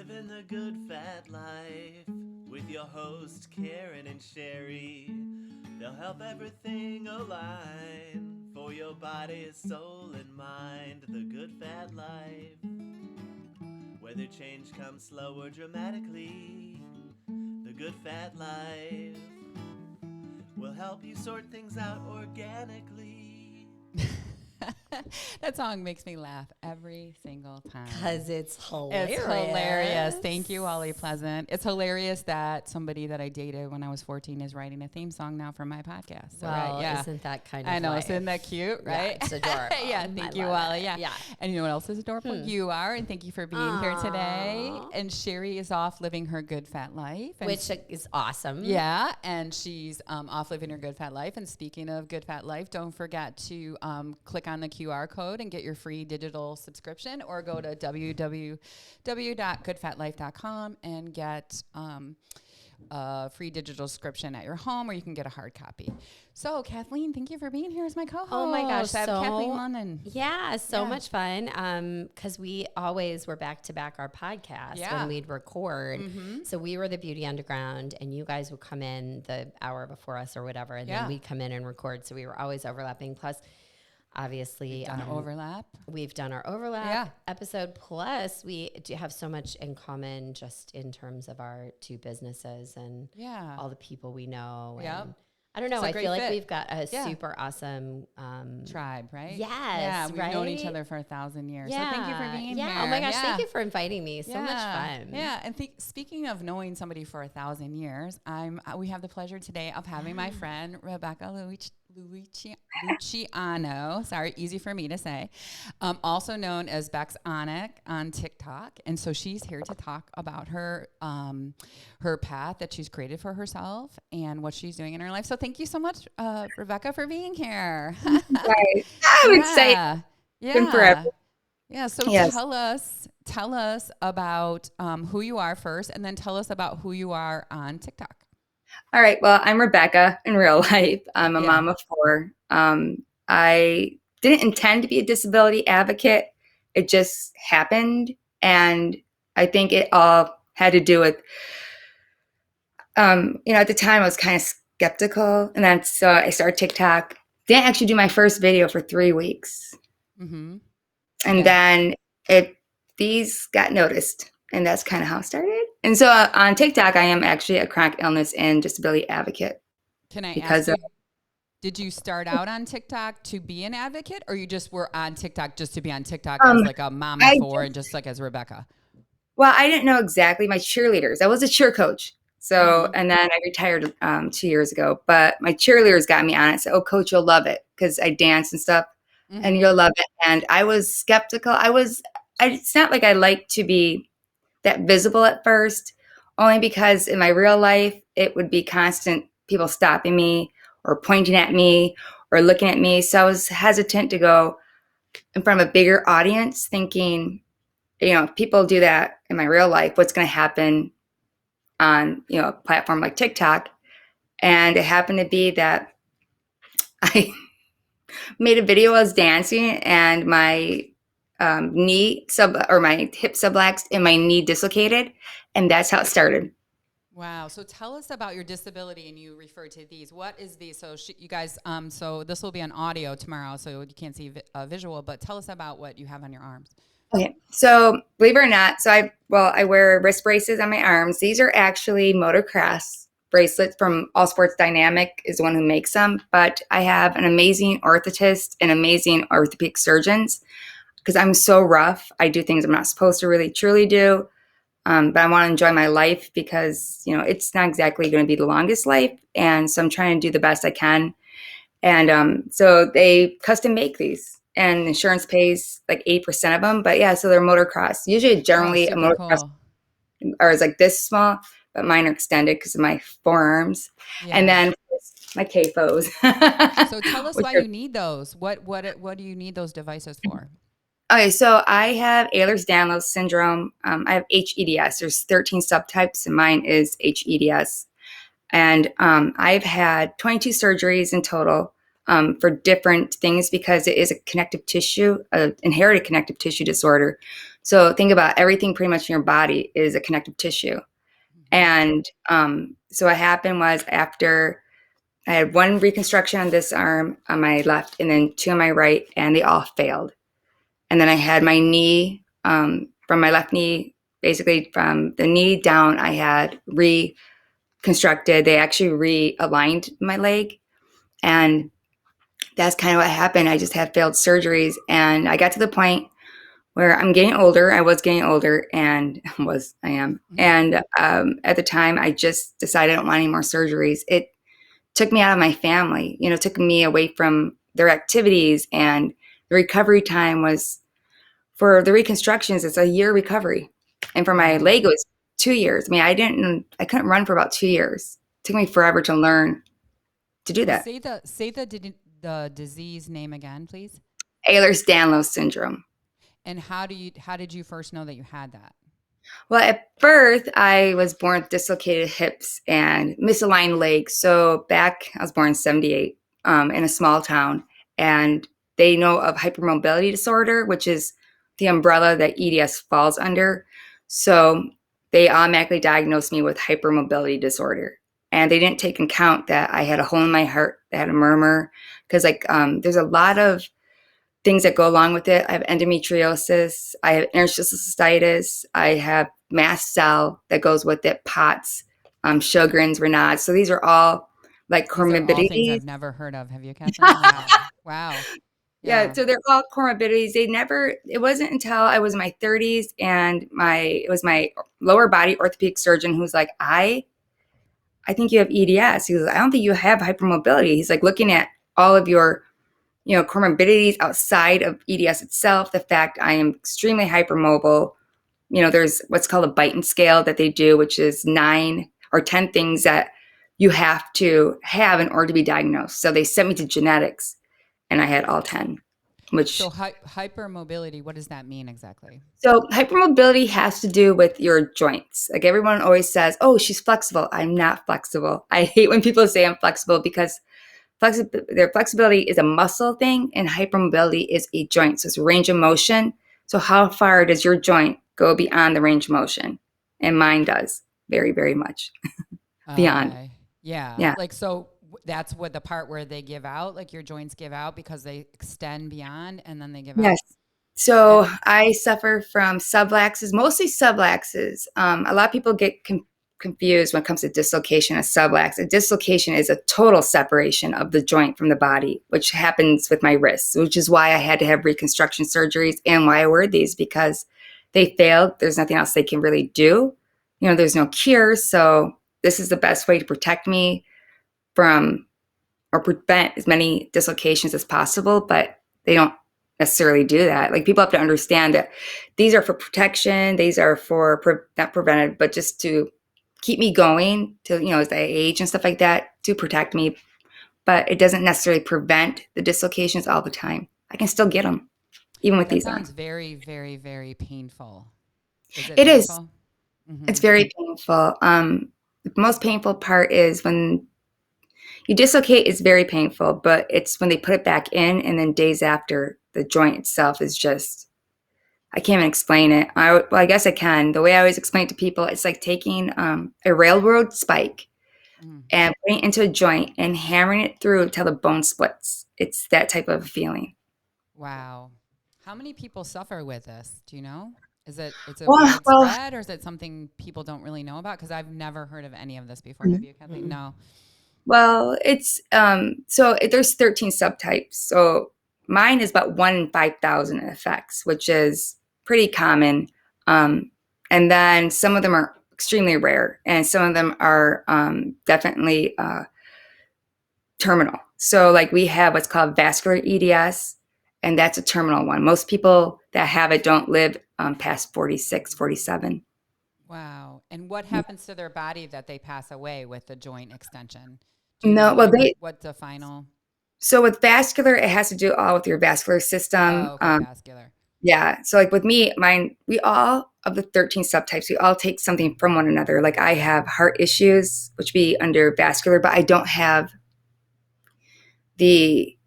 Living the good fat life with your host Karen and Sherry. They'll help everything align for your body, soul, and mind. The good fat life. Whether change comes slow or dramatically, the good fat life will help you sort things out organically. That song makes me laugh every single time. Because it's hilarious. It's hilarious. Thank you, Ollie Pleasant. It's hilarious that somebody that I dated when I was 14 is writing a theme song now for my podcast. So, Well, right, yeah. isn't that kind of I know. life? Isn't that cute, right? Yeah, it's adorable. Yeah, thank you, love Ollie. it. Yeah. And you know what else is adorable? You are, and thank you for being here today. And Sherry is off living her good fat life. And Which is awesome. yeah, and she's off living her good fat life. And speaking of good fat life, don't forget to click on the QR code and get your free digital subscription, or go to www.goodfatlife.com and get a free digital subscription at your home, or you can get a hard copy. So, Kathleen, thank you for being here as my co-host. Oh my gosh, I have Kathleen London. Yeah, so much fun. Because we always were back to back our podcast when we'd record. So we were the Beauty Underground, and you guys would come in the hour before us or whatever, and then we'd come in and record. So we were always overlapping. Plus, obviously, we've done our overlap episode. Plus, we do have so much in common just in terms of our two businesses and all the people we know. And I don't know. I feel like we've got a super awesome tribe, right? Yes. Yeah, we've known each other for 1,000 years. Yeah. So thank you for being here. Oh my gosh, thank you for inviting me. So much fun. Yeah, and speaking of knowing somebody for 1,000 years, we have the pleasure today of having my friend Rebecca Luciano, sorry, easy for me to say, also known as Bionic on TikTok. And so she's here to talk about her path that she's created for herself and what she's doing in her life. So thank you so much, Rebecca, for being here. Right. I would say been forever. Yeah. So tell us about who you are first, and then tell us about who you are on TikTok. All right. Well, I'm Rebecca in real life. I'm a mom of 4. I didn't intend to be a disability advocate. It just happened. And I think it all had to do with, at the time I was kind of skeptical. And then so I started TikTok. Didn't actually do my first video for 3 weeks. Mm-hmm. And then these got noticed. And that's kind of how it started. And so on TikTok, I am actually a chronic illness and disability advocate. Can I ask you, did you start out on TikTok to be an advocate, or you just were on TikTok just to be on TikTok as like a mom of 4 and just like as Rebecca? Well, I didn't know exactly my cheerleaders. I was a cheer coach. So, and then I retired 2 years ago. But my cheerleaders got me on it. Said, "Oh, coach, you'll love it," because I dance and stuff, and you'll love it. And I was skeptical. It's not like I like to be that visible at first, only because in my real life, it would be constant people stopping me or pointing at me or looking at me. So I was hesitant to go in front of a bigger audience, thinking, if people do that in my real life, what's going to happen on, a platform like TikTok? And it happened to be that I made a video. I was dancing, and my my hip subluxed and my knee dislocated, and that's how it started. Wow. So tell us about your disability, and you refer to these. What is these? So you guys, so this will be on audio tomorrow, so you can't see visual, but tell us about what you have on your arms. Okay. So believe it or not, I wear wrist braces on my arms. These are actually motocross bracelets from All Sports Dynamic is the one who makes them, but I have an amazing orthotist and amazing orthopedic surgeons. Because I'm so rough, I do things I'm not supposed to really truly do. But I want to enjoy my life because, it's not exactly going to be the longest life. And so I'm trying to do the best I can. And so they custom make these. And insurance pays like 8% of them. But yeah, so they're motocross. Usually, generally, a motocross is like this small, but mine are extended because of my forearms. Yeah. And then my CAFOs. So tell us why you need those. What do you need those devices for? Okay, so I have Ehlers-Danlos syndrome. I have HEDS. There's 13 subtypes, and mine is HEDS. And I've had 22 surgeries in total. for different things because it is a connective tissue, an inherited connective tissue disorder. So think about everything pretty much in your body is a connective tissue. And so what happened was after I had one reconstruction on this arm on my left and then two on my right, and they all failed. And then I had my knee, from my left knee, basically from the knee down, I had reconstructed. They actually realigned my leg. And that's kind of what happened. I just had failed surgeries. And I got to the point where I'm getting older. I was getting older and I am. And at the time, I just decided I don't want any more surgeries. It took me out of my family, took me away from their activities. And the recovery time was, for the reconstructions, it's a year recovery. And for my leg, it was 2 years. I mean, I couldn't run for about 2 years. It took me forever to learn to do that. Say the disease name again, please. Ehlers-Danlos syndrome. And how did you first know that you had that? Well, at birth, I was born with dislocated hips and misaligned legs. So I was born in 78 in a small town. And they know of hypermobility disorder, which is the umbrella that EDS falls under. So they automatically diagnosed me with hypermobility disorder. And they didn't take into account that I had a hole in my heart that had a murmur. Because there's a lot of things that go along with it. I have endometriosis. I have interstitial cystitis. I have mast cell that goes with it, POTS, Sjogren's, Raynaud's. So these are all like comorbidities. All things I've never heard of. Have you, Kathleen? Wow. Yeah. So they're all comorbidities. It wasn't until I was in my 30s and it was my lower body orthopedic surgeon who's like, I think you have EDS. He was like, I don't think you have hypermobility. He's like looking at all of your comorbidities outside of EDS itself, the fact I am extremely hypermobile. There's what's called a Beighton scale that they do, which is 9 or 10 things that you have to have in order to be diagnosed. So they sent me to genetics and I had all 10. So hypermobility, what does that mean exactly? So hypermobility has to do with your joints. Like everyone always says, oh, she's flexible. I'm not flexible. I hate when people say I'm flexible because their flexibility is a muscle thing and hypermobility is a joint. So it's a range of motion. So how far does your joint go beyond the range of motion? And mine does very, very much beyond. Okay. Yeah. So that's what the part where they give out, like your joints give out because they extend beyond and then they give out. Yes. So I suffer from subluxes, mostly subluxes. A lot of people get confused when it comes to dislocation of sublux. A dislocation is a total separation of the joint from the body, which happens with my wrists, which is why I had to have reconstruction surgeries and why I wear these, because they failed. There's nothing else they can really do. There's no cure. So this is the best way to protect me from or prevent as many dislocations as possible, but they don't necessarily do that. Like people have to understand that these are for protection. These are for not preventive, but just to keep me going to, as I age and stuff like that, to protect me. But it doesn't necessarily prevent the dislocations all the time. I can still get them, even with these. Sounds very, very, very painful. It is. Mm-hmm. It's very painful. The most painful part is when you dislocate, it's very painful, but it's when they put it back in and then days after, the joint itself is just, I can't even explain it. I guess I can. The way I always explain it to people, it's like taking a railroad spike and putting it into a joint and hammering it through until the bone splits. It's that type of feeling. Wow. How many people suffer with this? Do you know? Is it widespread or is it something people don't really know about? Because I've never heard of any of this before. Have you, Kathleen? No. Well, it's there's 13 subtypes. So mine is about 1 in 5,000 effects, which is pretty common. And then some of them are extremely rare, and some of them are definitely terminal. So like we have what's called vascular EDS, and that's a terminal one. Most people that have it don't live past 46, 47. Wow. And what happens to their body that they pass away with the joint extension? What's the final? So with vascular, it has to do all with your vascular system. Oh, okay, vascular. Yeah. So like with me, we all of the 13 subtypes, we all take something from one another. Like I have heart issues, which be under vascular, but I don't have the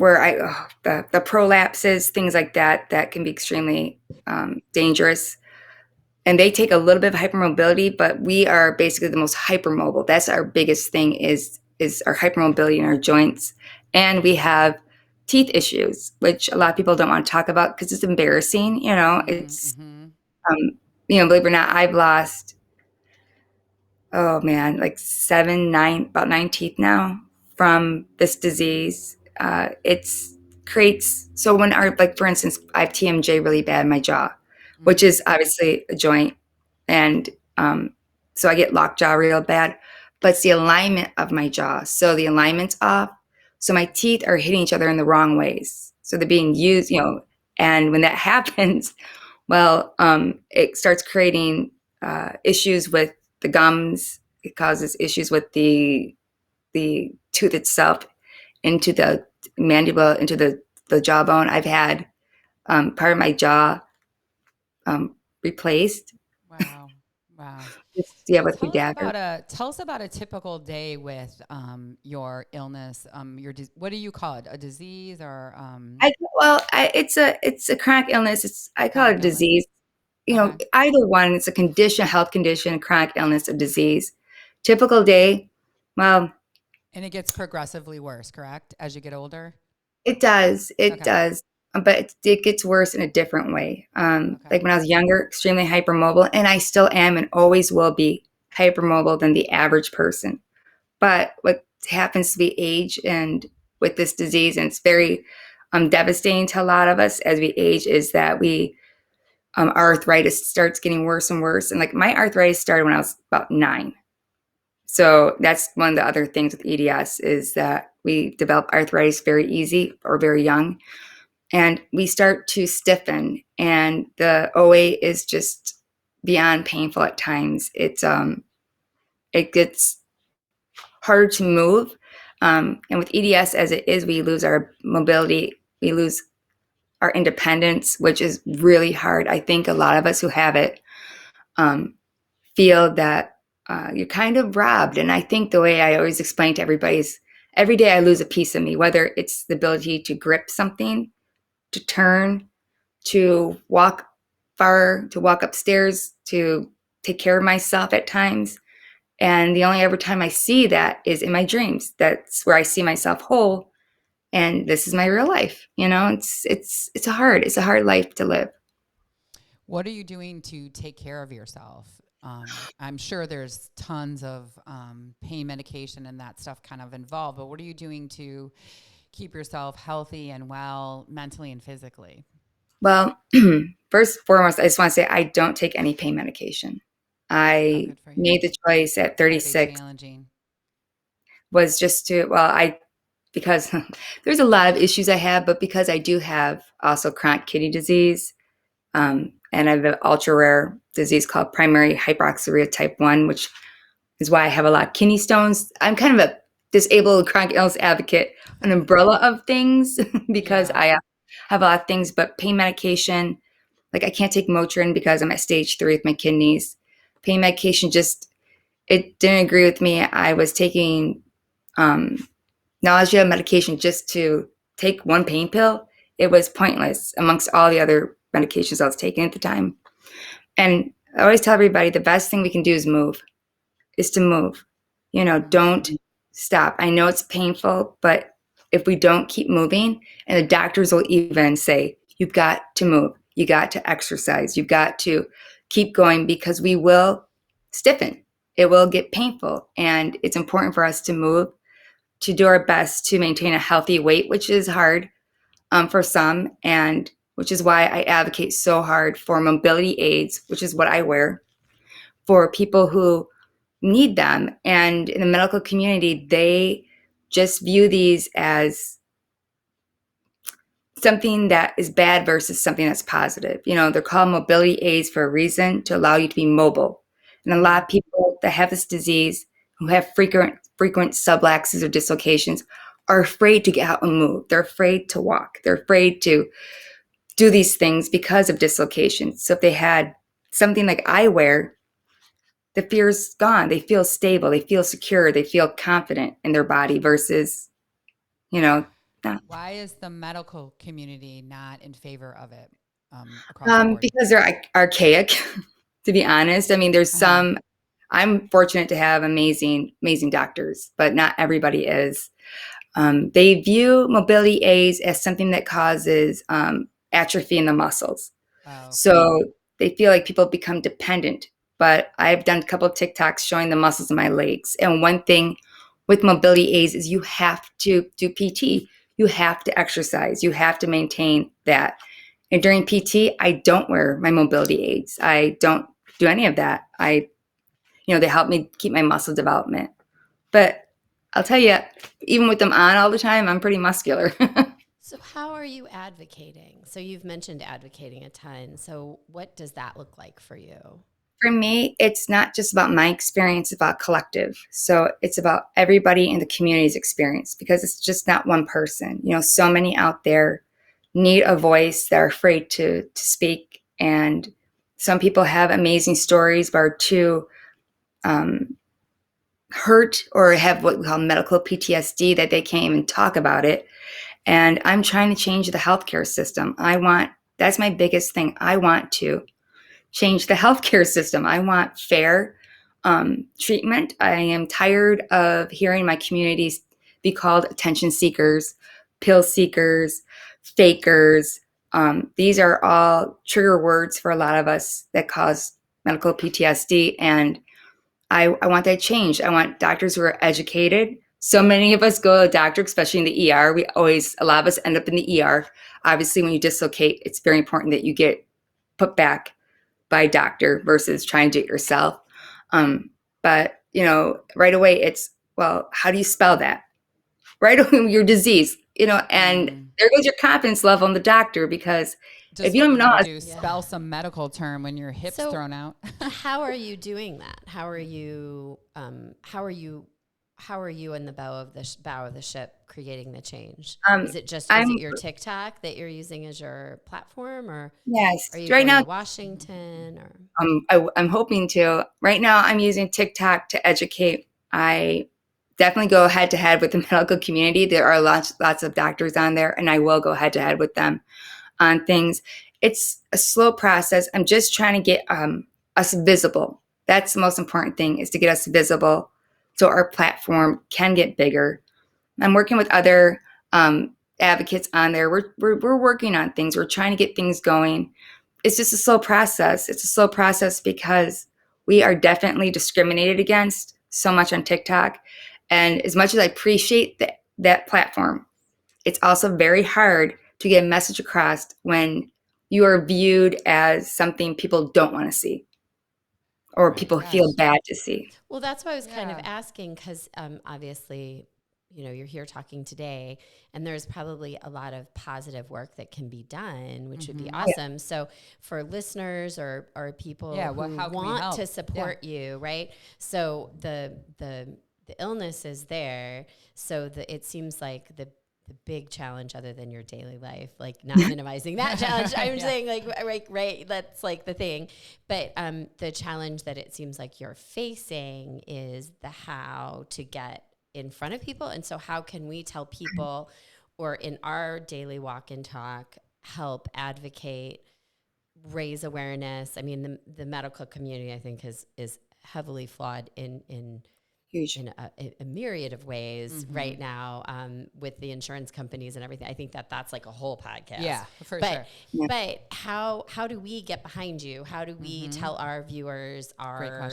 the prolapses, things like that, that can be extremely dangerous. And they take a little bit of hypermobility, but we are basically the most hypermobile. That's our biggest thing is our hypermobility in our joints. And we have teeth issues, which a lot of people don't want to talk about because it's embarrassing. It's, believe it or not, I've lost, oh man, like about 9 teeth now from this disease. It's creates, so when like for instance, I have TMJ really bad in my jaw, which is obviously a joint. And so I get lockjaw real bad, but it's the alignment of my jaw. So the alignment's off. So my teeth are hitting each other in the wrong ways. So they're being used, and when that happens, well, it starts creating issues with the gums. It causes issues with the tooth itself into the mandible, into the jawbone. I've had part of my jaw replaced. Wow. With the dagger. Tell us about a typical day with your illness. What do you call it? A disease or? It's a chronic illness. I call it a disease. Either one. It's a condition, health condition, chronic illness, a disease. Typical day. Well. And it gets progressively worse, correct, as you get older? It does. It does. But it gets worse in a different way. Like when I was younger, extremely hypermobile, and I still am and always will be hypermobile than the average person. But what happens to be age and with this disease, and it's very devastating to a lot of us as we age, is that our arthritis starts getting worse and worse. And like my arthritis started when I was about 9. So that's one of the other things with EDS is that we develop arthritis very easy or very young. And we start to stiffen, and the OA is just beyond painful at times. It gets harder to move. And with EDS as it is, we lose our mobility, we lose our independence, which is really hard. I think a lot of us who have it feel that you're kind of robbed. And I think the way I always explain to everybody is every day I lose a piece of me, whether it's the ability to grip something, to turn, to walk far, to walk upstairs, to take care of myself at times. And the only ever time I see that is in my dreams. That's where I see myself whole. And this is my real life. It's a hard life to live. What are you doing to take care of yourself? I'm sure there's tons of pain medication and that stuff kind of involved, but what are you doing to keep yourself healthy and well mentally and physically? Well, first and foremost, I just want to say I don't take any pain medication. I made the choice at 36 was just because there's a lot of issues I have, but because I do have also chronic kidney disease, and I have an ultra rare disease called primary hyperoxaluria type 1, which is why I have a lot of kidney stones. I'm kind of a disabled chronic illness advocate, an umbrella of things because I have a lot of things, but pain medication, like I can't take Motrin because I'm at stage 3 with my kidneys. Pain medication it didn't agree with me. I was taking nausea medication just to take one pain pill. It was pointless amongst all the other medications I was taking at the time. And I always tell everybody the best thing we can do is to move. Don't stop. I know it's painful, but if we don't keep moving, and the doctors will even say, you've got to move, you got to exercise, you've got to keep going because we will stiffen. It will get painful. And it's important for us to move, to do our best to maintain a healthy weight, which is hard for some, and which is why I advocate so hard for mobility aids, which is what I wear, for people who need them. And in the medical community, they just view these as something that is bad versus something that's positive. They're called mobility aids for a reason, to allow you to be mobile. And a lot of people that have this disease, who have frequent subluxes or dislocations, are afraid to get out and move. They're afraid to walk. They're afraid to do these things because of dislocations. So if they had something like I wear, the fear's gone. They feel stable. They feel secure. They feel confident in their body versus, not. Why is the medical community not in favor of it across the board? Because they're archaic, to be honest. I mean, there's some, I'm fortunate to have amazing, amazing doctors, but not everybody is. They view mobility aids as something that causes atrophy in the muscles. Oh, okay. So they feel like people become dependent. But I've done a couple of TikToks showing the muscles in my legs. And one thing with mobility aids is you have to do PT. You have to exercise. You have to maintain that. And during PT, I don't wear my mobility aids. I don't do any of that. They help me keep my muscle development. But I'll tell you, even with them on all the time, I'm pretty muscular. So how are you advocating? So you've mentioned advocating a ton. So what does that look like for you? For me, it's not just about my experience, it's about collective. So it's about everybody in the community's experience, because it's just not one person. So many out there need a voice. They're afraid to speak. And some people have amazing stories, but are too hurt or have what we call medical PTSD that they can't even talk about it. And I'm trying to change the healthcare system. That's my biggest thing. I want to change the healthcare system. I want fair treatment. I am tired of hearing my communities be called attention seekers, pill seekers, fakers. These are all trigger words for a lot of us that cause medical PTSD. And I want that changed. I want doctors who are educated. So many of us go to a doctor, especially in the ER. A lot of us end up in the ER. Obviously, when you dislocate, it's very important that you get put back by a doctor versus trying to do it yourself. But right away it's, well, how do you spell that? Right away, your disease, and there goes your confidence level in the doctor, because just if you don't know how to spell some medical term when your hips thrown out. How are you doing that? How are you in the bow of the ship creating the change? Is it your TikTok that you're using as your platform, or yes, are you right going now to Washington, or I'm hoping to. Right now I'm using TikTok to educate. I definitely go head to head with the medical community. There are lots of doctors on there, and I will go head to head with them on things. It's a slow process. I'm just trying to get us visible. That's the most important thing, is to get us visible so our platform can get bigger. I'm working with other advocates on there. We're working on things. We're trying to get things going. It's just a slow process. It's a slow process because we are definitely discriminated against so much on TikTok. And as much as I appreciate that platform, it's also very hard to get a message across when you are viewed as something people don't want to see, or people feel bad to see. Well, that's why I was kind of asking, because obviously, you're here talking today, and there's probably a lot of positive work that can be done, which would be awesome. So for listeners or people who want to support you, right? So the illness is there. So it seems like the big challenge, other than your daily life, like not minimizing that challenge. I'm saying right. That's like the thing. But the challenge that it seems like you're facing is the how to get in front of people. And so how can we tell people, or in our daily walk and talk, help advocate, raise awareness? I mean, the medical community, I think, is heavily flawed in a myriad of ways right now, with the insurance companies and everything. I think that's like a whole podcast. Yeah, for sure. But how do we get behind you? How do we tell our viewers, our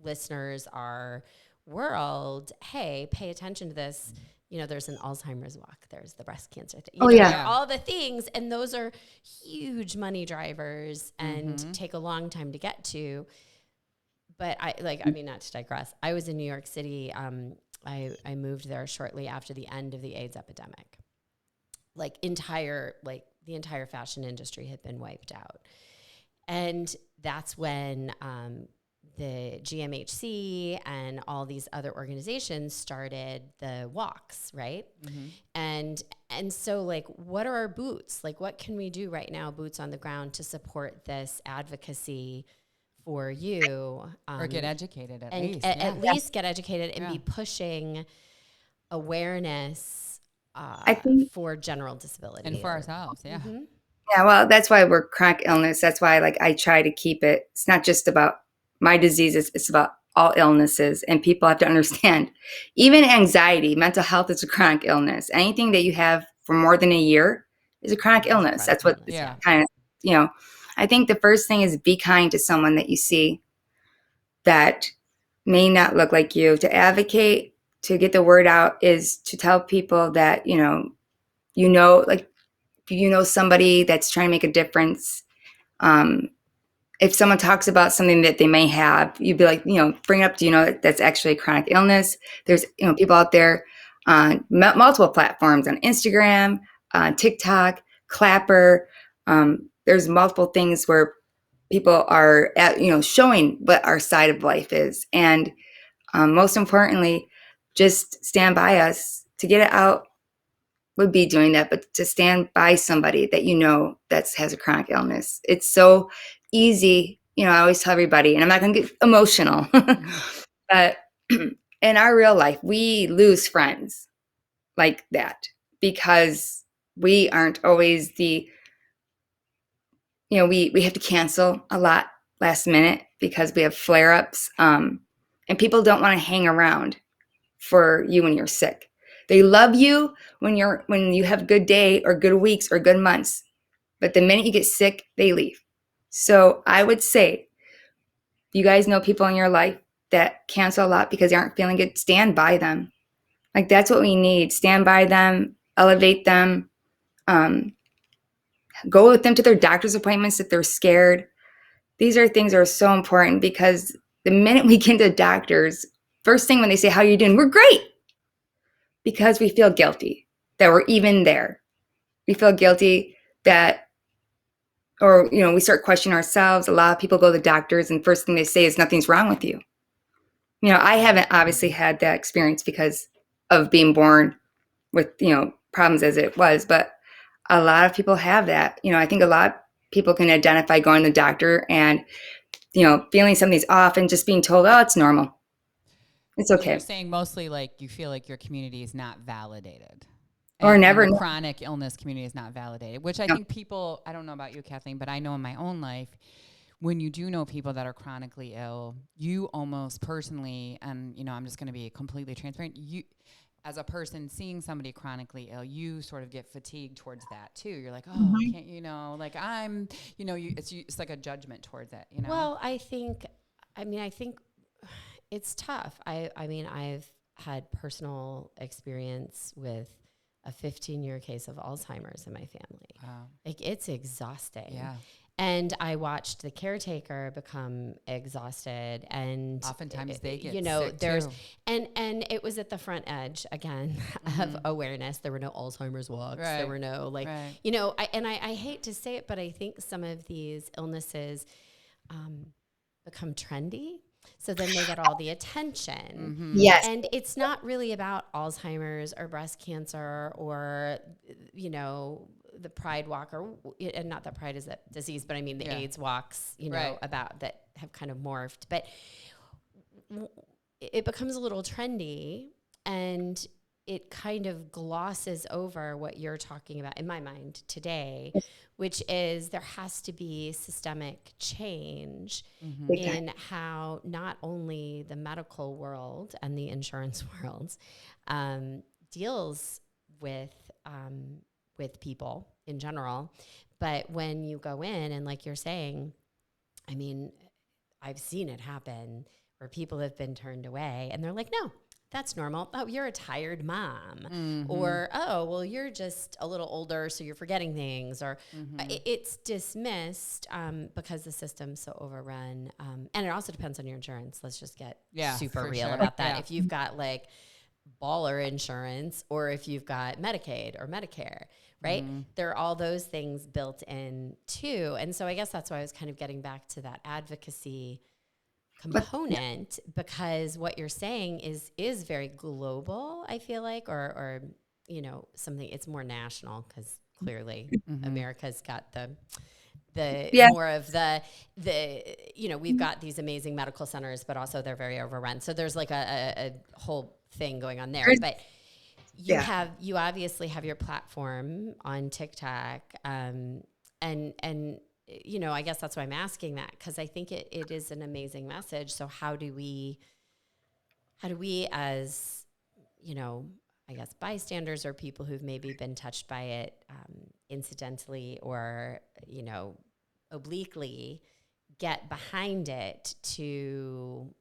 listeners, our world, hey, pay attention to this? There's an Alzheimer's walk. There's the breast cancer thing. All the things. And those are huge money drivers and take a long time to get to. But not to digress, I was in New York City. I moved there shortly after the end of the AIDS epidemic. The entire fashion industry had been wiped out. And that's when the GMHC and all these other organizations started the walks, right? And so what are our boots? What can we do right now, boots on the ground, to support this advocacy for you. Or get educated at least. At least get educated and be pushing awareness I think, for general disability. And for ourselves, yeah, well, that's why we're chronic illness. That's why, like, I try to keep it. It's not just about my diseases. It's about all illnesses. And people have to understand, even anxiety, mental health is a chronic illness. Anything that you have for more than a year is a chronic illness. That's what kind of, I think the first thing is be kind to someone that you see that may not look like you. To advocate, to get the word out, is to tell people that, like, if you know somebody that's trying to make a difference. If someone talks about something that they may have, you'd be like, bring it up. Do you know that that's actually a chronic illness? There's, people out there on multiple platforms, on Instagram, TikTok, Clapper. There's multiple things where people are showing what our side of life is. And most importantly, just stand by us. To get it out would be doing that, but to stand by somebody that that has a chronic illness. It's so easy. I always tell everybody, and I'm not going to get emotional, but in our real life, we lose friends like that because we aren't always we have to cancel a lot last minute because we have flare-ups, and people don't want to hang around for you when you're sick. They love you when you have a good day or good weeks or good months, but the minute you get sick, they leave. So I would say, you guys know people in your life that cancel a lot because they aren't feeling good. Stand by them. Like, that's what we need. Stand by them, elevate them, go with them to their doctor's appointments if they're scared. These are things that are so important because the minute we get to doctors, first thing when they say, how are you doing? We're great. Because we feel guilty that we're even there. We feel guilty that, or, we start questioning ourselves. A lot of people go to the doctors and first thing they say is nothing's wrong with you. I haven't obviously had that experience because of being born with, problems as it was, but a lot of people have that. I think a lot of people can identify going to the doctor and, feeling something's off and just being told, oh, it's normal. It's okay. So you're saying mostly like you feel like your community is not validated. Or never. And the chronic illness community is not validated, which I think people, I don't know about you, Kathleen, but I know in my own life, when you do know people that are chronically ill, you almost personally, and, I'm just going to be completely transparent, you, as a person seeing somebody chronically ill, you sort of get fatigued towards that too. You're like, oh, can't like I'm, it's like a judgment towards it, Well, I think it's tough. I've had personal experience with a 15-year case of Alzheimer's in my family. Wow. Like, it's exhausting. Yeah. And I watched the caretaker become exhausted, and oftentimes they get sick there's too. And it was at the front edge again of awareness. There were no Alzheimer's walks. Right. There were no I hate to say it, but I think some of these illnesses become trendy. So then they get all the attention. Yes. And it's not really about Alzheimer's or breast cancer or, the Pride Walk, and not that Pride is a disease, but I mean the AIDS walks, about that have kind of morphed. But it becomes a little trendy, and it kind of glosses over what you're talking about in my mind today, which is there has to be systemic change in how not only the medical world and the insurance world deals with people in general. But when you go in and, like you're saying, I mean, I've seen it happen where people have been turned away and they're like, no, that's normal. Oh, you're a tired mom. Or, oh, well, you're just a little older, so you're forgetting things. Or it's dismissed because the system's so overrun. And it also depends on your insurance. Let's just get super real about that. Yeah. If you've got like baller insurance, or if you've got Medicaid or Medicare, right? There are all those things built in too. And so I guess that's why I was kind of getting back to that advocacy component, because what you're saying is very global, I feel like, or something, it's more national, because clearly America's got the more of the, we've got these amazing medical centers, but also they're very overrun. So there's like a whole thing going on there, but you obviously have your platform on TikTok. And I guess that's why I'm asking that. 'Cause I think it is an amazing message. So how do we as, I guess bystanders or people who've maybe been touched by it, incidentally or, obliquely get behind it to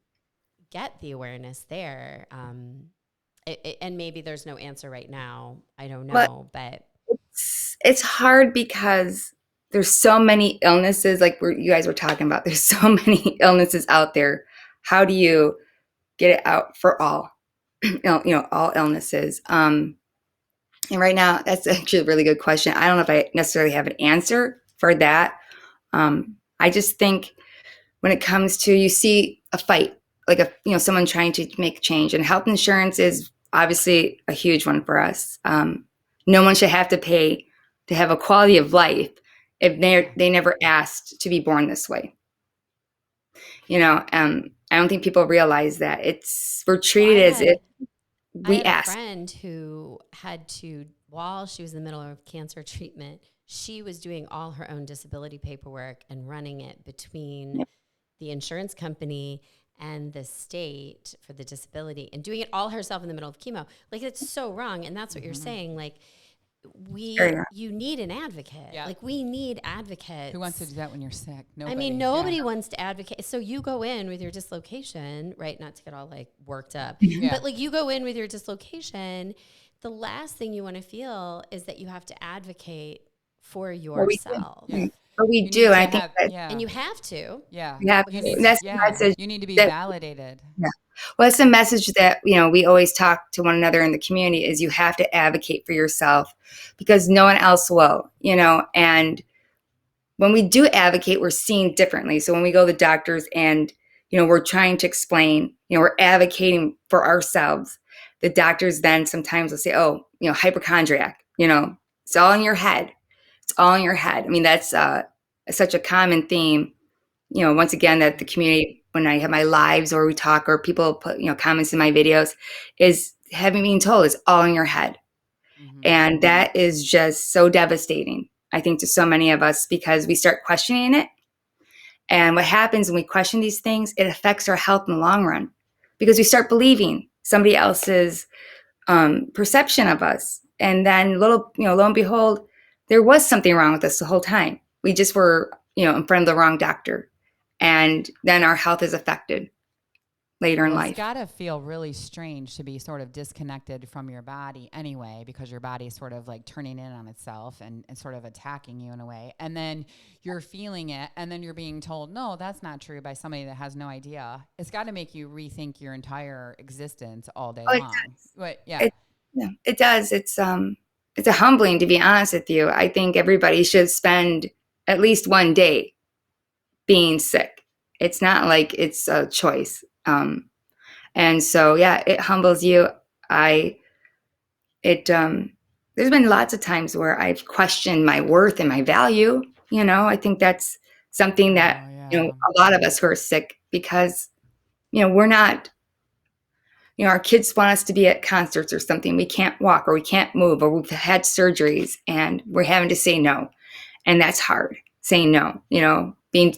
get the awareness there. And maybe there's no answer right now. I don't know, but it's hard because there's so many illnesses, like you guys were talking about. There's so many illnesses out there. How do you get it out for all, all illnesses? And right now, that's actually a really good question. I don't know if I necessarily have an answer for that. I just think when it comes to, you see a fight, like someone trying to make change, and health insurance is obviously a huge one for us. No one should have to pay to have a quality of life if they never asked to be born this way. I don't think people realize that we're treated as if we asked. I had a friend who had to, while she was in the middle of cancer treatment, she was doing all her own disability paperwork and running it between the insurance company and the state for the disability, and doing it all herself in the middle of chemo. Like, it's so wrong. And that's what you're saying. Like, you need an advocate. Yeah. Like, we need advocates. Who wants to do that when you're sick? Nobody. I mean, nobody wants to advocate. So you go in with your dislocation, right? Not to get all like worked up, but like, you go in with your dislocation. The last thing you want to feel is that you have to advocate for yourself. But we do. I think and you have to. Yeah. That's the message. You need to be validated. Yeah. Well, it's a message that, we always talk to one another in the community, is you have to advocate for yourself because no one else will, and when we do advocate, we're seen differently. So when we go to the doctors and, we're trying to explain, we're advocating for ourselves, the doctors then sometimes will say, oh, hypochondriac, it's all in your head. It's all in your head. I mean, that's such a common theme, once again, that the community, when I have my lives or we talk or people put, comments in my videos, is being told it's all in your head. Mm-hmm. And that is just so devastating, I think, to so many of us, because we start questioning it. And what happens when we question these things, it affects our health in the long run, because we start believing somebody else's perception of us. And then lo and behold, there was something wrong with us the whole time. We just were, in front of the wrong doctor. And then our health is affected later in life. It's got to feel really strange to be sort of disconnected from your body anyway, because your body is sort of like turning in on itself and sort of attacking you in a way. And then you're feeling it, and then you're being told, no, that's not true, by somebody that has no idea. It's got to make you rethink your entire existence all day long. It does. But, yeah. It does. It's a humbling, to be honest with you. I think everybody should spend at least one day being sick. It's not like it's a choice. And so, it humbles you. There's been lots of times where I've questioned my worth and my value. I think that's something that, a lot of us who are sick, because, we're not, our kids want us to be at concerts or something. We can't walk, or we can't move, or we've had surgeries and we're having to say no. And that's hard, saying no, being,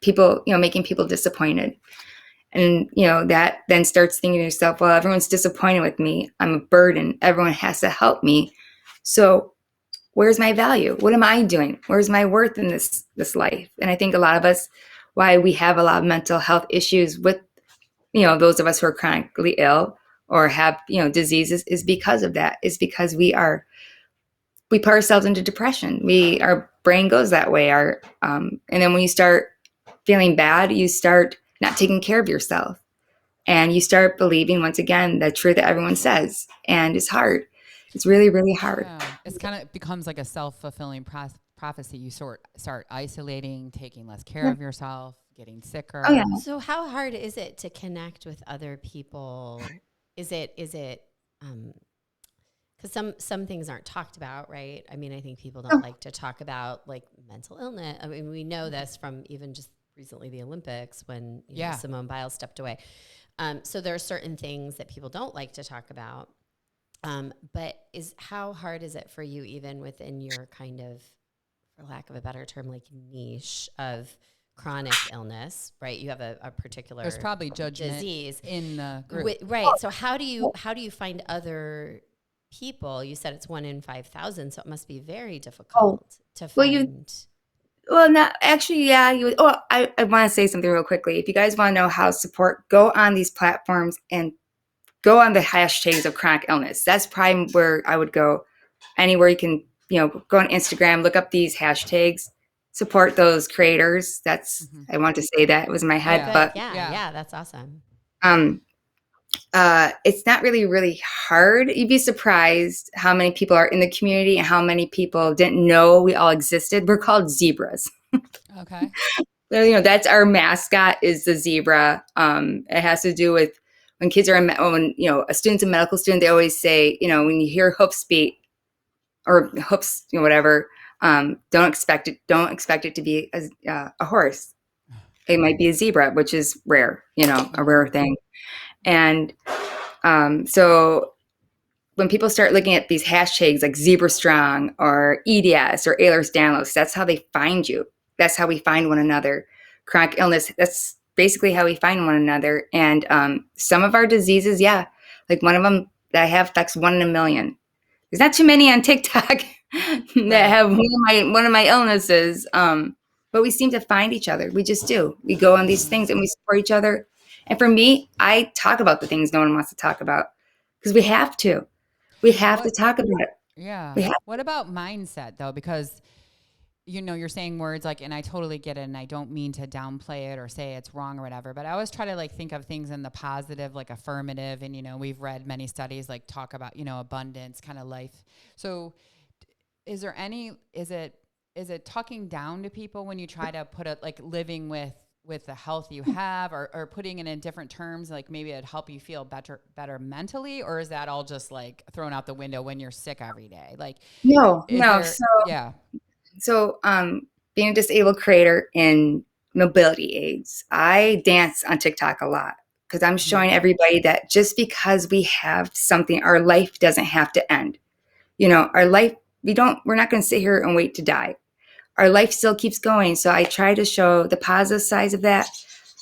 people, making people disappointed. And, that then starts thinking to yourself, well, everyone's disappointed with me. I'm a burden. Everyone has to help me. So where's my value? What am I doing? Where's my worth in this life? And I think a lot of us, why we have a lot of mental health issues with, those of us who are chronically ill or have, diseases, is because of that. Is because we put ourselves into depression. Our brain goes that way. And then when you start feeling bad, you start not taking care of yourself, and you start believing, once again, the truth that everyone says. And it's hard. It's really, really hard. Yeah. It's kind of becomes like a self-fulfilling prophecy. You start isolating, taking less care of yourself, getting sicker. Oh, yeah. So how hard is it to connect with other people? Is it Because some things aren't talked about, right? I mean, I think people don't like to talk about like mental illness. I mean, we know this from even just recently the Olympics when Simone Biles stepped away. So there are certain things that people don't like to talk about. But how hard is it for you, even within your kind of, for lack of a better term, like niche of chronic illness, right? You have a particular there's probably judgment disease in the group, right? So how do you find other people? You said it's 1 in 5,000, so it must be very difficult to find. Well, not actually, yeah. I want to say something real quickly. If you guys want to know how to support, go on these platforms and go on the hashtags of chronic illness. That's probably where I would go. Anywhere you can, go on Instagram, look up these hashtags, support those creators. That's I want to say that it was in my head, but yeah, that's awesome. It's not really hard. You'd be surprised how many people are in the community and how many people didn't know we all existed. We're called zebras. Okay. So, that's our mascot is the zebra. It has to do with when kids are a student's a medical student, they always say, when you hear hoofs beat or hoofs, whatever, don't expect it to be a horse. It might be a zebra, which is rare, a rare thing. And so when people start looking at these hashtags like Zebra Strong or EDS or Ehlers-Danlos, that's how they find you. That's how we find one another. Chronic illness, that's basically how we find one another. And some of our diseases, like one of them that I have affects 1 in a million. There's not too many on TikTok that have one of my illnesses, but we seem to find each other. We just do. We go on these things and we support each other. And for me, I talk about the things no one wants to talk about because we have to. We have to talk about it. Yeah. What about mindset, though? Because, you're saying words like, and I totally get it, and I don't mean to downplay it or say it's wrong or whatever, but I always try to think of things in the positive, like affirmative. And, we've read many studies talk about, abundance kind of life. So is it talking down to people when you try to put it living with the health you have or putting it in different terms, maybe it'd help you feel better mentally, or is that all just thrown out the window when you're sick every day? No. So being a disabled creator in mobility aids, I dance on TikTok a lot because I'm showing everybody that just because we have something, our life doesn't have to end. Our life, we're not going to sit here and wait to die. Our life still keeps going. So I try to show the positive sides of that.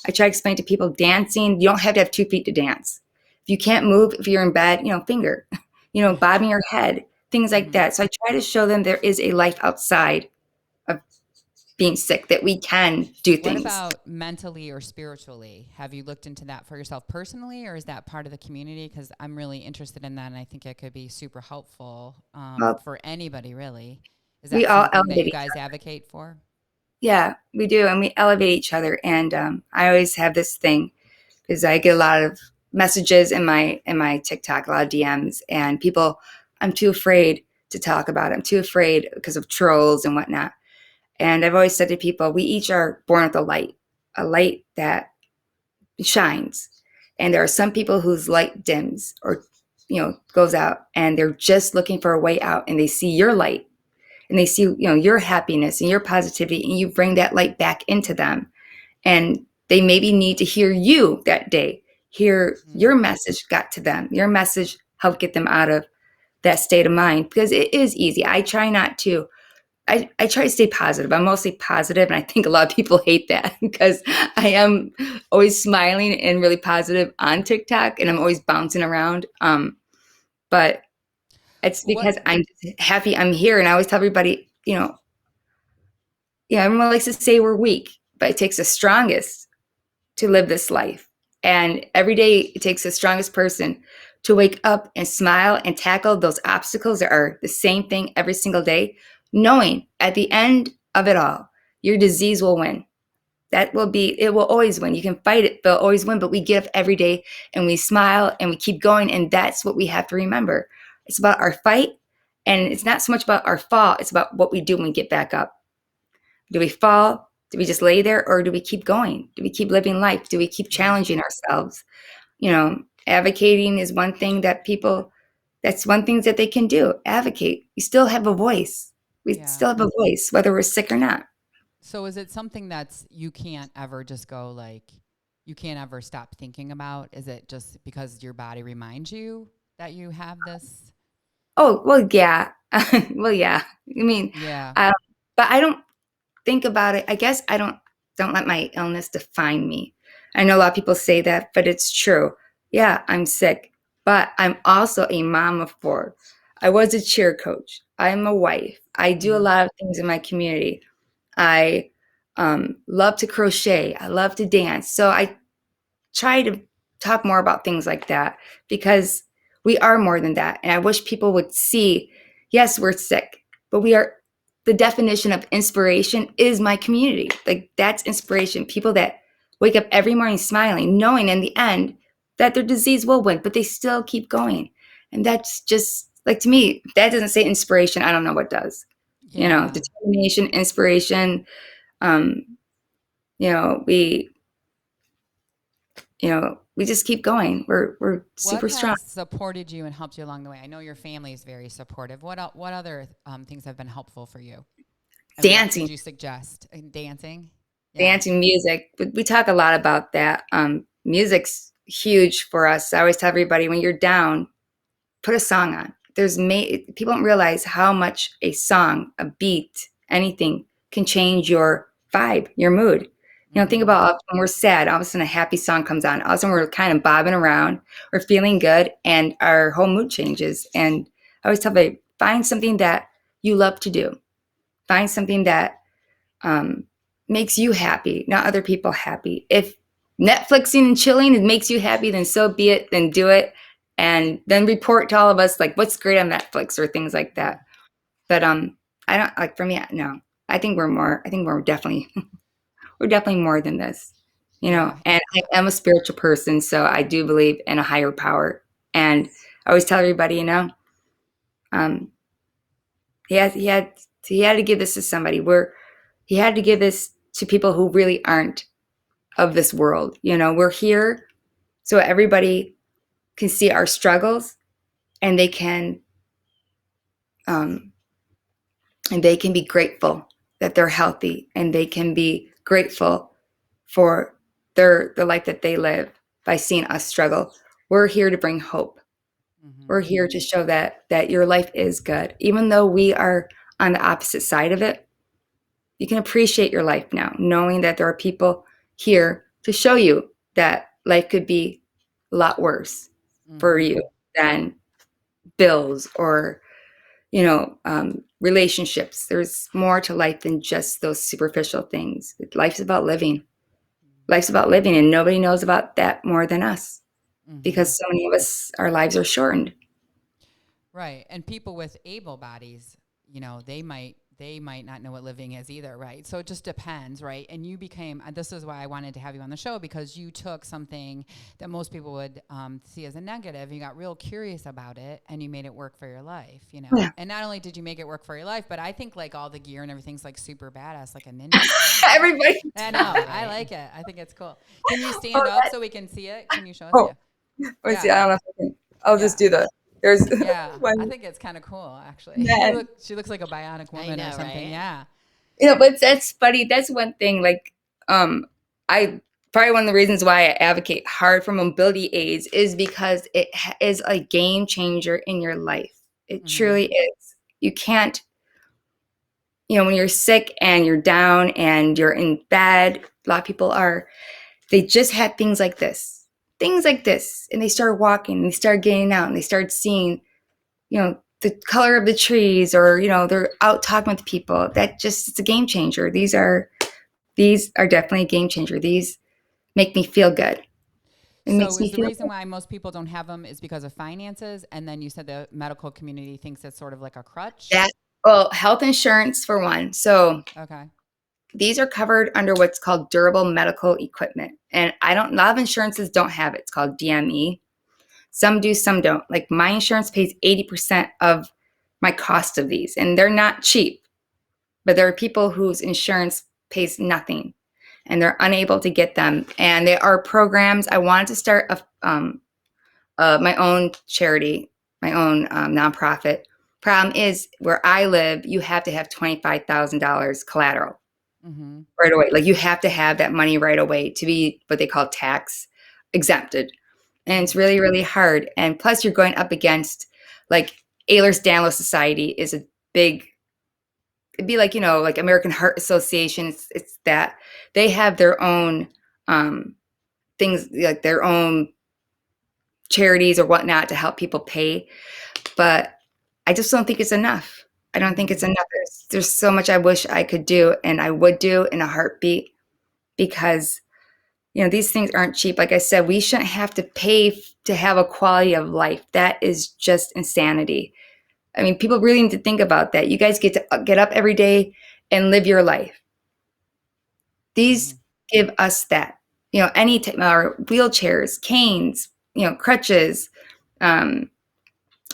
I try to explain to people dancing. You don't have to have 2 feet to dance. If you can't move, if you're in bed, finger, bobbing your head, things like that. So I try to show them there is a life outside of being sick, that we can do things. What about mentally or spiritually? Have you looked into that for yourself personally, or is that part of the community? Because I'm really interested in that, and I think it could be super helpful for anybody, really. Is that something that you guys advocate for? Yeah, we do. And we elevate each other. And I always have this thing because I get a lot of messages in my TikTok, a lot of DMs, and people, I'm too afraid to talk about it. I'm too afraid because of trolls and whatnot. And I've always said to people, we each are born with a light that shines. And there are some people whose light dims or, goes out, and they're just looking for a way out, and they see your light. And they see, your happiness and your positivity, and you bring that light back into them. And they maybe need to hear you that day, hear your message got to them. Your message helped get them out of that state of mind, because it is easy. I try not to. I try to stay positive. I'm mostly positive, and I think a lot of people hate that because I am always smiling and really positive on TikTok, and I'm always bouncing around. But it's because I'm happy I'm here. And I always tell everybody, everyone likes to say we're weak, but it takes the strongest to live this life. And every day it takes the strongest person to wake up and smile and tackle those obstacles that are the same thing every single day, knowing at the end of it all, your disease will win. It will always win. You can fight it, but it'll always win. But we get up every day and we smile and we keep going. And that's what we have to remember. It's about our fight, and it's not so much about our fall. It's about what we do when we get back up. Do we fall? Do we just lay there, or do we keep going? Do we keep living life? Do we keep challenging ourselves? Advocating is one thing that That's one thing that they can do. Advocate. You still have a voice. We Yeah. still have a voice, whether we're sick or not. So is it something that's you can't ever just go like, you can't ever stop thinking about? Is it just because your body reminds you that you have this? Oh, well, yeah. Well, yeah. I mean, Yeah. but I don't think about it. I guess I don't let my illness define me. I know a lot of people say that, but it's true. Yeah, I'm sick, but I'm also a mom of 4. I was a cheer coach. I'm a wife. I do a lot of things in my community. I love to crochet. I love to dance. So I try to talk more about things like that because we are more than that. And I wish people would see, yes, we're sick, but we are, the definition of inspiration is my community. Like that's inspiration. People that wake up every morning smiling, knowing in the end that their disease will win, but they still keep going. And that's just like, to me, if that doesn't say inspiration, I don't know what does. Yeah. Determination, inspiration. You know, we we just keep going. We're super strong. What has supported you and helped you along the way? I know your family is very supportive. What other things have been helpful for you? And Dancing. What would you suggest? Dancing? Yeah. Dancing, music. We talk a lot about that. Music's huge for us. I always tell everybody, when you're down, put a song on. People don't realize how much a song, a beat, anything can change your vibe, your mood. Think about when we're sad, all of a sudden a happy song comes on. All of a sudden we're kind of bobbing around, we're feeling good, and our whole mood changes. And I always tell everybody, find something that you love to do. Find something that makes you happy, not other people happy. If Netflixing and chilling makes you happy, then so be it, then do it. And then report to all of us, like, what's great on Netflix or things like that. But I don't, like, for me, no. I think we're definitely more than this, Yeah. and I am a spiritual person, so I do believe in a higher power. And I always tell everybody, he had to give this to somebody, where he had to give this to people who really aren't of this world. We're here so everybody can see our struggles, and they can be grateful that they're healthy, and they can be grateful for the life that they live by seeing us struggle. We're here to bring hope. We're here to show that your life is good. Even though we are on the opposite side of it, you can appreciate your life now, knowing that there are people here to show you that life could be a lot worse for you than bills or relationships. There's more to life than just those superficial things. Life's about living. Life's about living, and nobody knows about that more than us, because so many of us, our lives are shortened. Right. And people with able bodies, they might not know what living is either, right? So it just depends, right? And you became, this is why I wanted to have you on the show, because you took something that most people would see as a negative, and you got real curious about it, and you made it work for your life, Yeah. And not only did you make it work for your life, but I think like all the gear and everything's like super badass, like a ninja. Everybody. I know. I like it. I think it's cool. Can you stand up so we can see it? Can you show us? Let's see. I don't know if I can. I'll just do the. There's. Yeah, one. I think it's kind of cool, actually. She looks like a bionic woman or something. Right? Yeah. But that's funny. That's one thing. Like, I probably one of the reasons why I advocate hard for mobility aids is because it is a game changer in your life. It truly is. You can't. When you're sick and you're down and you're in bed, a lot of people are. They just had things like this, and they started walking, and they started getting out, and they started seeing, the color of the trees, or they're out talking with people. It's a game changer. These are definitely a game changer. These make me feel good. So is the reason why most people don't have them is because of finances, and then you said the medical community thinks it's sort of like a crutch? Well, health insurance for one. So okay. These are covered under what's called durable medical equipment. And a lot of insurances don't have it. It's called DME. Some do, some don't. Like my insurance pays 80% of my cost of these, and they're not cheap. But there are people whose insurance pays nothing, and they're unable to get them. And there are programs. I wanted to start my own charity nonprofit. Problem is, where I live, you have to have $25,000 collateral right away. Like you have to have that money right away to be what they call tax exempted. And it's really, really hard. And plus you're going up against like Ehlers-Danlos Society is a big, it'd be like, like American Heart Association. It's that they have their own things, like their own charities or whatnot to help people pay. But I just don't think it's enough. I don't think it's enough. There's so much I wish I could do, and I would do in a heartbeat, because these things aren't cheap. Like I said, we shouldn't have to pay to have a quality of life. That is just insanity. I mean, people really need to think about that. You guys get to get up every day and live your life. These give us that. Any or wheelchairs, canes, crutches,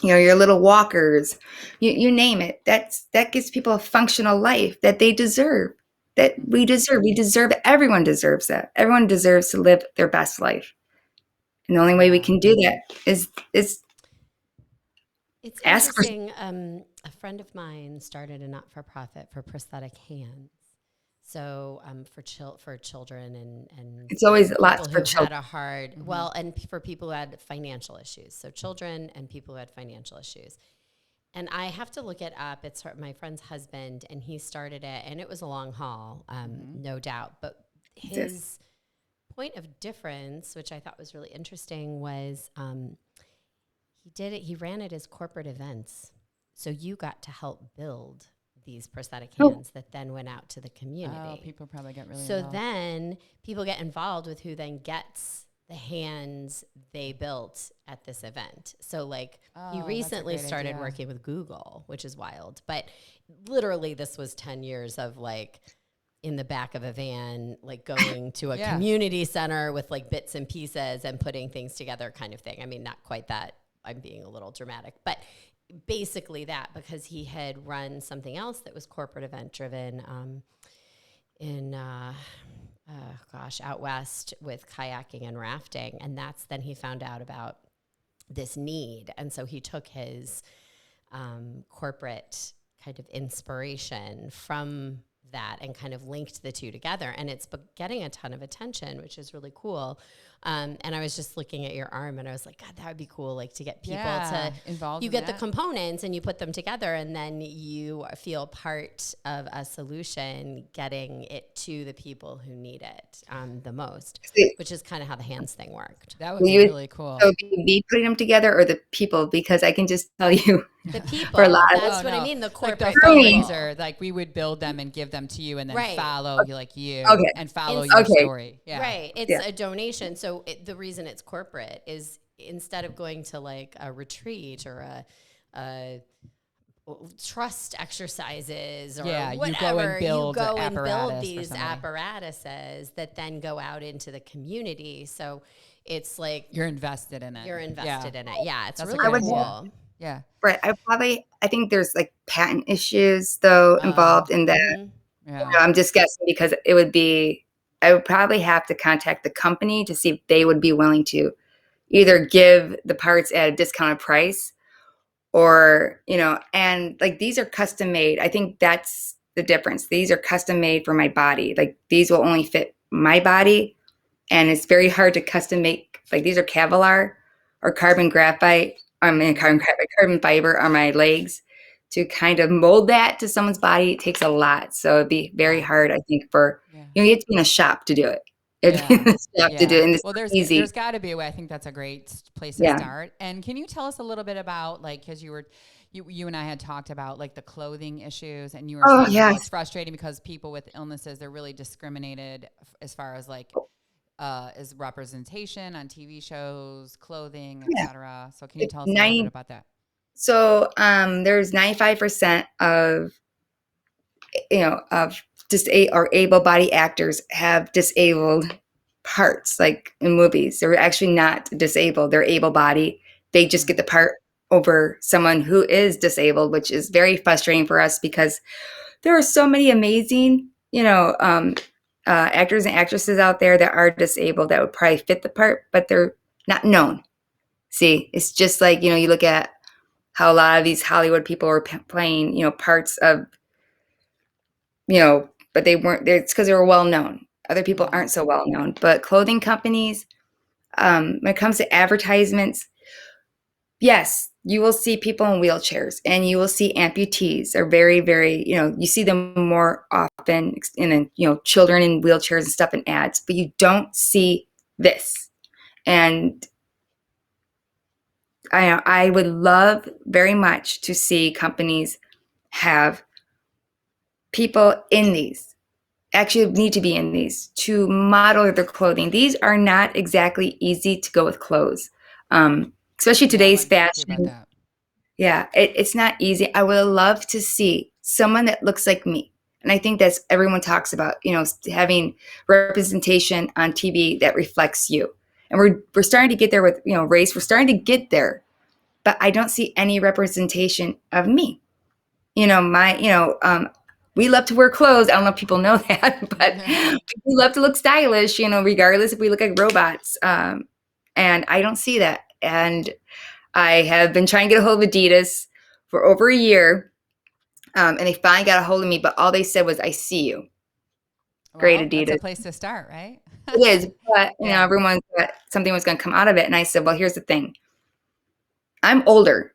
your little walkers, you name it. That gives people a functional life that they deserve, that we deserve. We deserve it. Everyone deserves that. Everyone deserves to live their best life. And the only way we can do that is it's interesting. A friend of mine started a not-for-profit for prosthetic hands. So for children and it's always lots for who children. Had a hard and for people who had financial issues. So children and people who had financial issues. And I have to look it up. It's my friend's husband, and he started it, and it was a long haul, no doubt. But his point of difference, which I thought was really interesting, was he ran it as corporate events. So you got to help build these prosthetic hands that then went out to the community. Oh, people probably get really involved. Then people get involved with who then gets the hands they built at this event. So he recently started working with Google, which is wild. But literally this was 10 years of in the back of a van, going to a community center with bits and pieces and putting things together kind of thing. I mean, not quite that. I'm being a little dramatic, but basically that, because he had run something else that was corporate event driven out west with kayaking and rafting. And then he found out about this need. And so he took his corporate kind of inspiration from that and kind of linked the two together. And it's getting a ton of attention, which is really cool. And I was just looking at your arm and I was like, God, that would be cool. To get people to involved. You get the components and you put them together, and then you feel part of a solution, getting it to the people who need it the most, which is kind of how the hands thing worked. That would be really cool. So me putting them together, or the people? Because I can just tell you, the people. For a lot That's what I mean. The corporate the fundraiser, we would build them and give them to you, and then follow you and follow your story. Yeah. Right. It's a donation. So the reason it's corporate is instead of going to a retreat or a trust exercises or whatever, you go and build these apparatuses that then go out into the community. So it's you're invested in it. You're invested in it. Yeah, it's That's really cool. Yeah. Right. I think there's patent issues though involved in that. Mm-hmm. Yeah. I'm just guessing, because I would probably have to contact the company to see if they would be willing to either give the parts at a discounted price, or, and these are custom made. I think that's the difference. These are custom made for my body. These will only fit my body, and it's very hard to custom make. These are Kevlar or carbon graphite. Carbon fiber on my legs. To kind of mold that to someone's body, it takes a lot. So it'd be very hard, I think, for you have to be in a shop to do it. To do it. And there's got to be a way. I think that's a great place to start. And can you tell us a little bit about because you and I had talked about the clothing issues, and you were saying it's frustrating because people with illnesses, they're really discriminated as far as is representation on TV shows, clothing, etc. So can you tell us a little bit about that? So there's 95% of able-bodied actors have disabled parts, in movies. They're actually not disabled. They're able-bodied. They just get the part over someone who is disabled, which is very frustrating for us, because there are so many amazing, actors and actresses out there that are disabled that would probably fit the part, but they're not known. See, it's just you look at how a lot of these Hollywood people were playing, parts of, but they weren't there. It's because they were well known. Other people aren't so well known. But clothing companies, when it comes to advertisements, yes, you will see people in wheelchairs and you will see amputees are very, very, you see them more often in, children in wheelchairs and stuff in ads, but you don't see this. And I would love very much to see companies have people in these, actually need to be in these, to model their clothing. These are not exactly easy to go with clothes, especially today's fashion. Yeah, it's not easy. I would love to see someone that looks like me. And I think that's everyone talks about, having representation on TV that reflects you. And we're starting to get there with, race. We're starting to get there. But I don't see any representation of me. We love to wear clothes. I don't know if people know that, but we love to look stylish, regardless if we look like robots. And I don't see that. And I have been trying to get a hold of Adidas for over a year, and they finally got a hold of me, but all they said was, "I see you." Well, great, Adidas. That's a place to start, right? It is, but everyone thought something was going to come out of it. And I said, well, here's the thing. I'm older,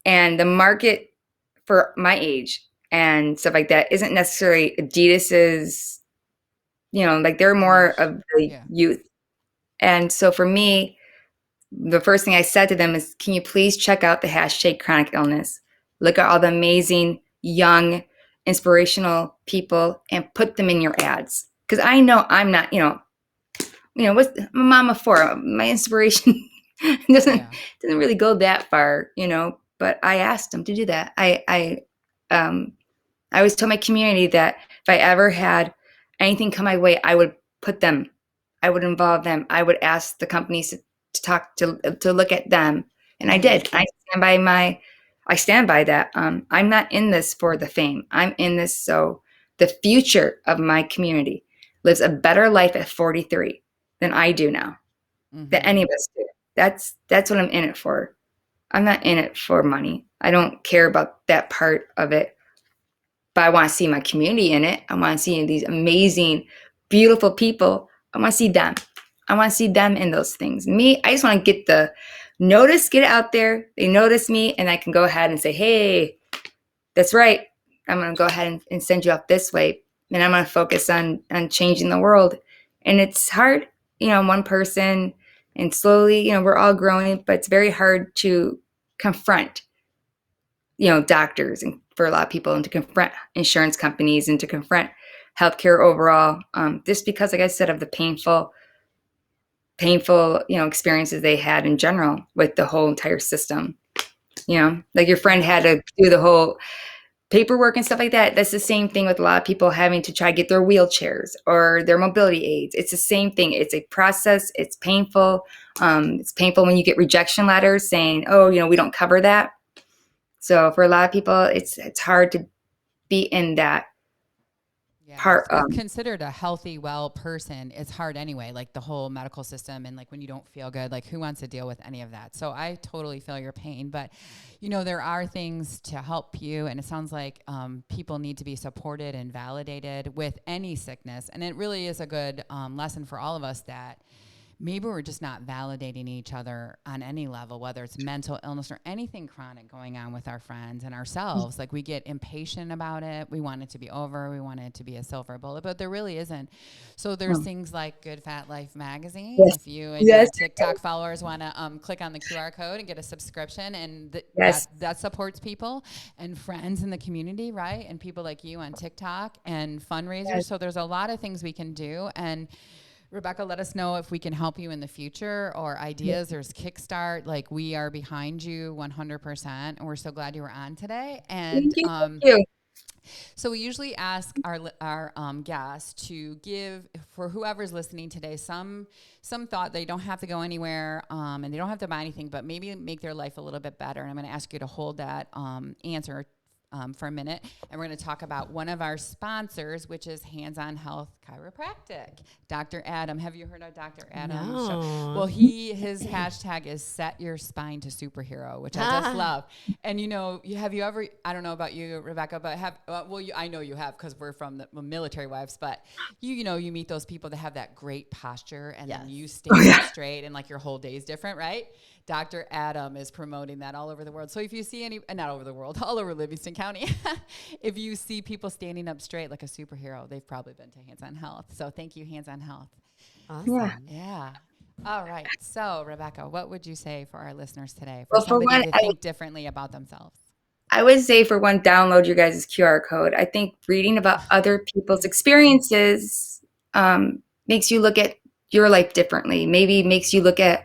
and the market for my age and stuff like that isn't necessarily Adidas's, like they're more of the youth. And so for me, the first thing I said to them is, can you please check out the #ChronicIllness? Look at all the amazing, young, inspirational people and put them in your ads. Because I know I'm not, what's I'm a mama for? My inspiration doesn't really go that far, but I asked them to do that. I always tell my community that if I ever had anything come my way, I would put them, I would involve them. I would ask the companies to talk to look at them. And I did. I stand by that. I'm not in this for the fame. I'm in this so the future of my community lives a better life at 43 than I do now, than any of us do. That's what I'm in it for. I'm not in it for money. I don't care about that part of it, but I want to see my community in it. I want to see these amazing, beautiful people. I want to see them. I want to see them in those things. Me, I just want to get the notice, get it out there. They notice me, and I can go ahead and say, hey, that's right. I'm going to go ahead and send you off this way. And I'm going to focus on changing the world. And it's hard, one person, and slowly, we're all growing, but it's very hard to confront, doctors and for a lot of people, and to confront insurance companies and to confront healthcare overall, just because, like I said, of the painful, experiences they had in general with the whole entire system. Like your friend had to do the whole paperwork and stuff like that. That's the same thing with a lot of people having to try to get their wheelchairs or their mobility aids. It's the same thing. It's a process. It's painful. It's painful when you get rejection letters saying, oh, we don't cover that. So for a lot of people, it's hard to be in that part. Considered a healthy, well person, it's hard anyway, like the whole medical system, and like when you don't feel good, like who wants to deal with any of that? So I totally feel your pain, but there are things to help you, and it sounds like people need to be supported and validated with any sickness, and it really is a good lesson for all of us that maybe we're just not validating each other on any level, whether it's mental illness or anything chronic going on with our friends and ourselves. Like we get impatient about it. We want it to be over. We want it to be a silver bullet, but there really isn't. So there's things like Good Fat Life magazine. Yes. If you and your TikTok followers want to click on the QR code and get a subscription, and that supports people and friends in the community, right? And people like you on TikTok and fundraisers. Yes. So there's a lot of things we can do. And Rebecca, let us know if we can help you in the future or ideas. There's Kickstart. Like, we are behind you 100%. And we're so glad you were on today. And Thank you. So we usually ask our guests to give, for whoever's listening today, some thought. They don't have to go anywhere, and they don't have to buy anything, but maybe make their life a little bit better. And I'm going to ask you to hold that answer for a minute, and we're going to talk about one of our sponsors, which is Hands on Health Chiropractic. Dr. Adam, have you heard of Dr. Adam? No. Well, his hashtag is Set Your Spine to Superhero, which I just love. And have you ever? I don't know about you, Rebecca, but I know you have because we're from the military wives. But you meet those people that have that great posture, and then you stand up straight, and like your whole day is different, right? Dr. Adam is promoting that all over the world. So if you see not over the world, all over Livingston County, if you see people standing up straight like a superhero, they've probably been to Hands on Health. So thank you, Hands on Health. Awesome. Yeah. All right. So Rebecca, what would you say for our listeners today Well, for somebody one, to think differently about themselves? I would say for one, download your guys' QR code. I think reading about other people's experiences makes you look at your life differently. Maybe makes you look at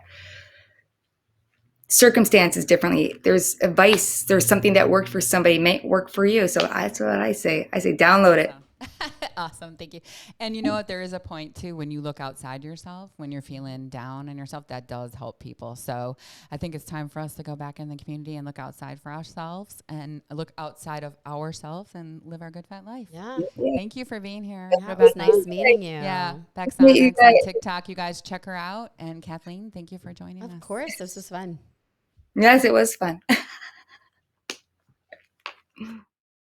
circumstances differently. There's advice. There's something that worked for somebody may work for you. So that's what I say. I say download it. Awesome. Thank you. And you know what? There is a point too when you look outside yourself, when you're feeling down on yourself, that does help people. So I think it's time for us to go back in the community and look outside for ourselves and look outside of ourselves and live our good fat life. Yeah. Thank you for being here, Yeah, Rebecca. it was nice meeting you. Yeah. Bex Meet you Onyx on guys. TikTok. You guys check her out. And Kathleen, thank you for joining us. Of course. This was fun. Yes, it was fun.